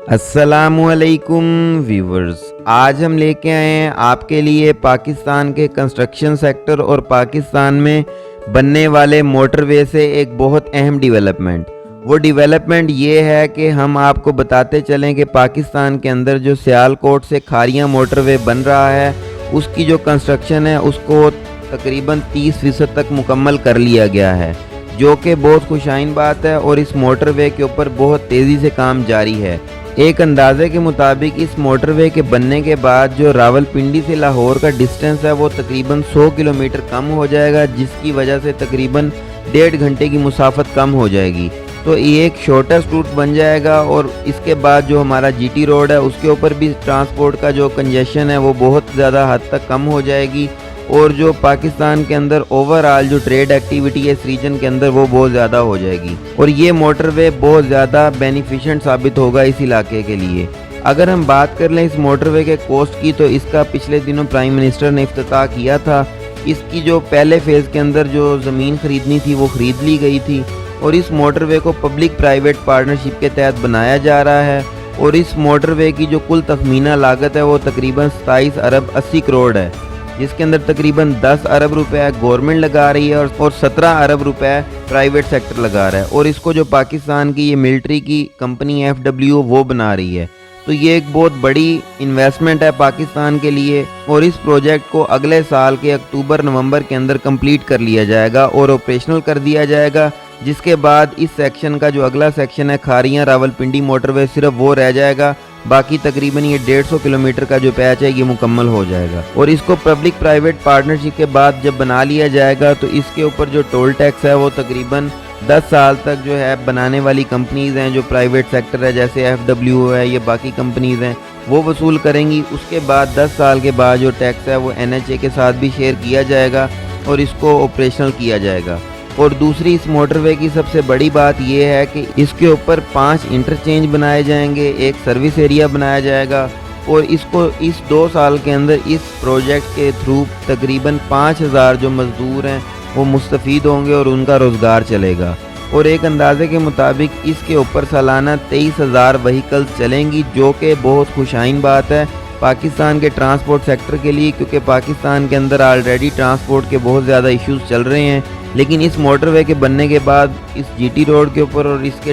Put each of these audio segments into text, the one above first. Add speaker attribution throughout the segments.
Speaker 1: अस्सलामुअलैकुम व्यूवर्स, आज हम लेके आए हैं आपके लिए पाकिस्तान के कंस्ट्रक्शन सेक्टर और पाकिस्तान में बनने वाले मोटरवे से एक बहुत अहम डेवलपमेंट। वो डेवलपमेंट ये है कि हम आपको बताते चलें कि पाकिस्तान के अंदर जो सियालकोट से खारियां मोटरवे बन रहा है उसकी जो कंस्ट्रक्शन है उसको तकरीबन 30% तक मुकम्मल कर लिया गया है, जो कि बहुत खुशाइन बात है। और इस मोटरवे के ऊपर बहुत तेज़ी से काम जारी है। एक अंदाजे के मुताबिक इस मोटरवे के बनने के बाद जो रावलपिंडी से लाहौर का डिस्टेंस है वो तकरीबन 100 किलोमीटर कम हो जाएगा, जिसकी वजह से तकरीबन 1.5 घंटे की मुसाफत कम हो जाएगी। तो ये एक शॉर्टेस्ट रूट बन जाएगा। और इसके बाद जो हमारा जीटी रोड है उसके ऊपर भी ट्रांसपोर्ट का जो कंजेशन है वो बहुत ज़्यादा हद तक कम हो जाएगी। और जो पाकिस्तान के अंदर ओवरऑल जो ट्रेड एक्टिविटी है इस रीजन के अंदर वो बहुत ज़्यादा हो जाएगी। और ये मोटरवे बहुत ज़्यादा बेनिफिशिएंट साबित होगा इस इलाके के लिए। अगर हम बात कर लें इस मोटरवे के कॉस्ट की, तो इसका पिछले दिनों प्राइम मिनिस्टर ने इफ्तिताह किया था। इसकी जो पहले फ़ेज़ के अंदर जो ज़मीन ख़रीदनी थी वो ख़रीद ली गई थी। और इस मोटरवे को पब्लिक प्राइवेट पार्टनरशिप के तहत बनाया जा रहा है। और इस मोटरवे की जो कुल तखमीना लागत है वो तकरीबन 27 अरब 80 करोड़ है, जिसके अंदर तकरीबन 10 अरब रुपए गवर्नमेंट लगा रही है और 17 अरब रुपए प्राइवेट सेक्टर लगा रहा है। और इसको जो पाकिस्तान की ये मिलिट्री की कंपनी FWO वो बना रही है। तो ये एक बहुत बड़ी इन्वेस्टमेंट है पाकिस्तान के लिए। और इस प्रोजेक्ट को अगले साल के अक्टूबर-नवंबर के अंदर कंप्लीट कर लिया जाएगा और ऑपरेशनल कर दिया जाएगा। जिसके बाद इस सेक्शन का जो अगला सेक्शन है खारियां रावलपिंडी मोटरवे, सिर्फ वो रह जाएगा। बाकी तकरीबन ये 150 किलोमीटर का जो पैच है ये मुकम्मल हो जाएगा। और इसको पब्लिक प्राइवेट पार्टनरशिप के बाद जब बना लिया जाएगा तो इसके ऊपर जो टोल टैक्स है वो तकरीबन 10 साल तक जो है बनाने वाली कंपनीज़ हैं, जो प्राइवेट सेक्टर है जैसे FWO है, ये बाकी कंपनीज़ हैं, वो वसूल करेंगी। उसके बाद 10 साल के बाद जो टैक्स है वो NHA के साथ भी शेयर किया जाएगा और इसको ऑपरेशनल किया जाएगा। और दूसरी इस मोटरवे की सबसे बड़ी बात यह है कि इसके ऊपर 5 इंटरचेंज बनाए जाएंगे, एक सर्विस एरिया बनाया जाएगा। और इसको इस 2 साल के अंदर इस प्रोजेक्ट के थ्रू तकरीबन 5000 जो मज़दूर हैं वो मुस्तफ़ीद होंगे और उनका रोज़गार चलेगा। और एक अंदाजे के मुताबिक इसके ऊपर सालाना 23,000 व्हीकल्स चलेंगी, जो कि बहुत खुशाइन बात है पाकिस्तान के ट्रांसपोर्ट सेक्टर के लिए, क्योंकि पाकिस्तान के अंदर ऑलरेडी ट्रांसपोर्ट के बहुत ज़्यादा इश्यूज़ चल रहे हैं। लेकिन इस मोटरवे के बनने के बाद इस जीटी रोड के ऊपर और इसके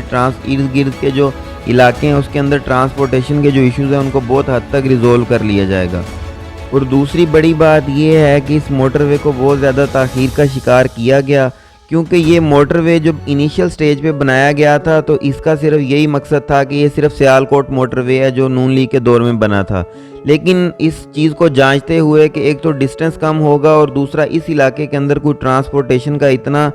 Speaker 1: इर्द गिर्द के जो इलाके हैं उसके अंदर ट्रांसपोर्टेशन के जो इश्यूज़ हैं उनको बहुत हद तक रिजोल्व कर लिया जाएगा। और दूसरी बड़ी बात यह है कि इस मोटरवे को बहुत ज़्यादा ताख़ीर का शिकार किया गया, क्योंकि ये मोटरवे जब इनिशियल स्टेज पे बनाया गया था तो इसका सिर्फ यही मकसद था कि ये सिर्फ सियालकोट मोटरवे है जो नून लीग के दौर में बना था। लेकिन इस चीज़ को जांचते हुए कि एक तो डिस्टेंस कम होगा और दूसरा इस इलाके के अंदर कोई ट्रांसपोर्टेशन का इतना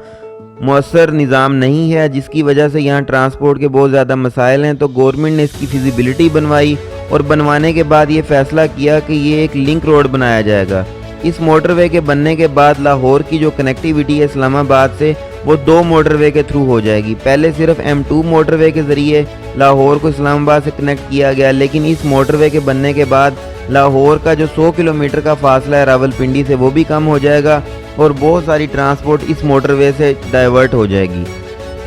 Speaker 1: मौसर निज़ाम नहीं है, जिसकी वजह से यहाँ ट्रांसपोर्ट के बहुत ज़्यादा मसाइल हैं, तो गवर्नमेंट ने इसकी फिजिबिलिटी बनवाई और बनवाने के बाद ये फ़ैसला किया कि ये एक लिंक रोड बनाया जाएगा। इस मोटरवे के बनने के बाद लाहौर की जो कनेक्टिविटी है इस्लामाबाद से वो 2 मोटरवे के थ्रू हो जाएगी। पहले सिर्फ M2 मोटरवे के ज़रिए लाहौर को इस्लामाबाद से कनेक्ट किया गया, लेकिन इस मोटरवे के बनने के बाद लाहौर का जो 100 किलोमीटर का फासला है रावलपिंडी से वो भी कम हो जाएगा और बहुत सारी ट्रांसपोर्ट इस मोटरवे से डाइवर्ट हो जाएगी।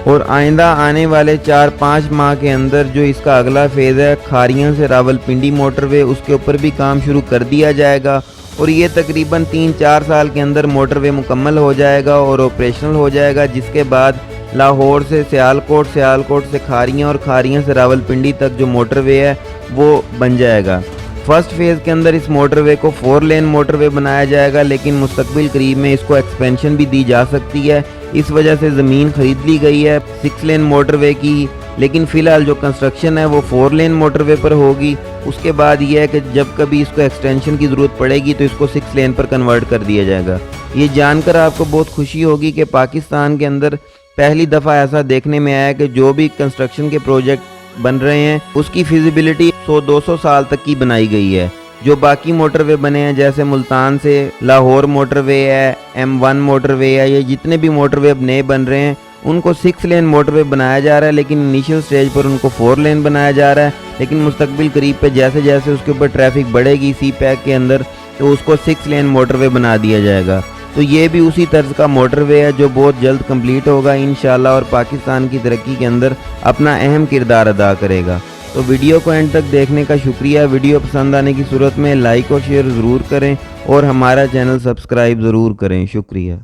Speaker 1: और आइंदा आने वाले 4-5 माह के अंदर जो इसका अगला फेज़ है खारियां से रावलपिंडी मोटरवे, उसके ऊपर भी काम शुरू कर दिया जाएगा। और ये तकरीबन 3-4 साल के अंदर मोटरवे मुकम्मल हो जाएगा और ऑपरेशनल हो जाएगा, जिसके बाद लाहौर से सियालकोट, सियालकोट से खारियां और खारियां से रावलपिंडी तक जो मोटरवे है वो बन जाएगा। फर्स्ट फेज़ के अंदर इस मोटरवे को 4 लेन मोटरवे बनाया जाएगा, लेकिन मुस्तकबिल करीब में इसको एक्सपेंशन भी दी जा सकती है। इस वजह से ज़मीन ख़रीद ली गई है 6 लेन मोटरवे की, लेकिन फ़िलहाल जो कंस्ट्रक्शन है वो 4 लेन मोटरवे पर होगी। उसके बाद ये है कि जब कभी इसको एक्सटेंशन की ज़रूरत पड़ेगी तो इसको 6 लेन पर कन्वर्ट कर दिया जाएगा। ये जानकर आपको बहुत खुशी होगी कि पाकिस्तान के अंदर पहली दफ़ा ऐसा देखने में आया कि जो भी कंस्ट्रक्शन के प्रोजेक्ट बन रहे हैं उसकी फिजिबिलिटी 100-200 साल तक की बनाई गई है। जो बाकी मोटरवे बने हैं जैसे मुल्तान से लाहौर मोटरवे है, M1 मोटरवे है, ये जितने भी मोटरवे अब नए बन रहे हैं उनको 6 लेन मोटरवे बनाया जा रहा है, लेकिन इनिशियल स्टेज पर उनको 4 लेन बनाया जा रहा है। लेकिन मुस्तकबिल करीब पे जैसे जैसे उसके ऊपर ट्रैफिक बढ़ेगी CPEC के अंदर तो उसको 6 लेन मोटरवे बना दिया जाएगा। तो ये भी उसी तर्ज का मोटरवे है जो बहुत जल्द कंप्लीट होगा इंशाल्लाह और पाकिस्तान की तरक्की के अंदर अपना अहम किरदार अदा करेगा। तो वीडियो को एंड तक देखने का शुक्रिया। वीडियो पसंद आने की सूरत में लाइक और शेयर ज़रूर करें और हमारा चैनल सब्सक्राइब ज़रूर करें। शुक्रिया।